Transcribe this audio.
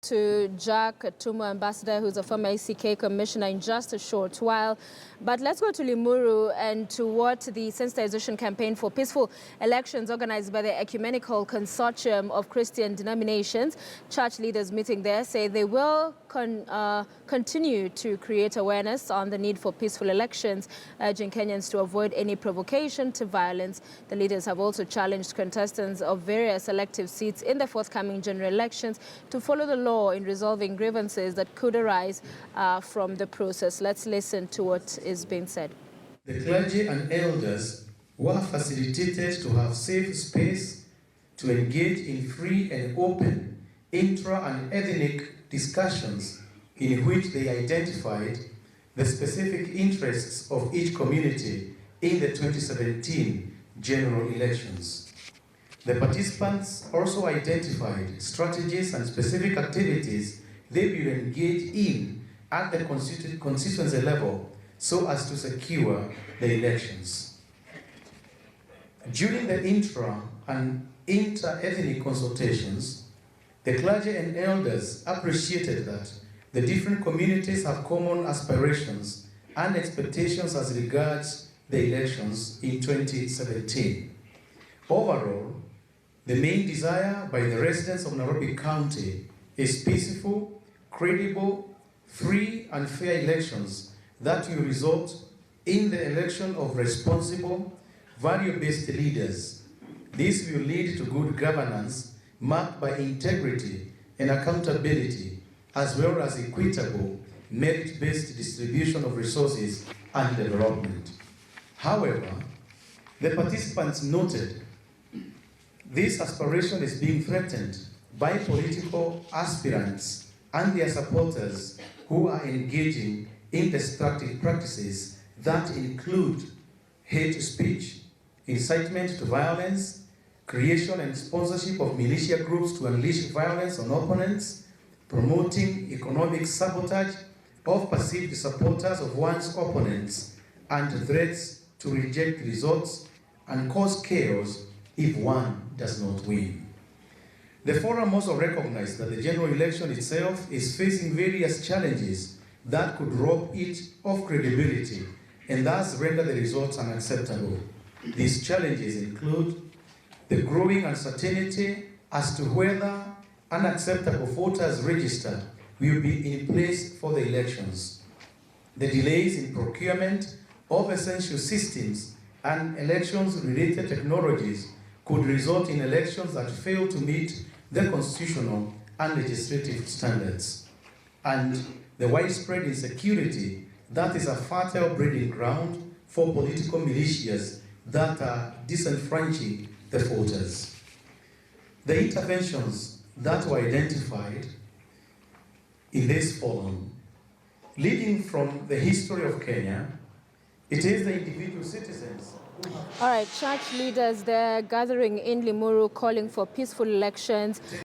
To Jack Tumo, ambassador, who's a former ACK commissioner, in just a short while. But let's go to Limuru and to what the sensitization campaign for peaceful elections organized by the Ecumenical Consortium of Christian Denominations. Church leaders meeting there say they will continue to create awareness on the need for peaceful elections, urging Kenyans to avoid any provocation to violence. The leaders have also challenged contestants of various elective seats in the forthcoming general elections to follow the law in resolving grievances that could arise from the process. Let's listen to what is being said. The clergy and elders were facilitated to have safe space to engage in free and open intra and ethnic discussions in which they identified the specific interests of each community in the 2017 general elections. The participants also identified strategies and specific activities they will engage in at the constituency level so as to secure the elections. During the intra and inter-ethnic consultations, the clergy and elders appreciated that the different communities have common aspirations and expectations as regards the elections in 2017. Overall, the main desire by the residents of Nairobi County is peaceful, credible, free and fair elections that will result in the election of responsible, value-based leaders. This will lead to good governance marked by integrity and accountability, as well as equitable, merit-based distribution of resources and development. However, the participants noted this aspiration is being threatened by political aspirants and their supporters who are engaging in destructive practices that include hate speech, incitement to violence, creation and sponsorship of militia groups to unleash violence on opponents, promoting economic sabotage of perceived supporters of one's opponents, and threats to reject results and cause chaos if one does not win. The forum also recognized that the general election itself is facing various challenges that could rob it of credibility and thus render the results unacceptable. These challenges include the growing uncertainty as to whether an acceptable voters register will be in place for the elections, the delays in procurement of essential systems and elections-related technologies could result in elections that fail to meet the constitutional and legislative standards, and the widespread insecurity that is a fertile breeding ground for political militias that are disenfranchising the voters. The interventions that were identified in this forum, leading from the history of Kenya, it is the individual citizens. All right, church leaders, they're gathering in Limuru calling for peaceful elections.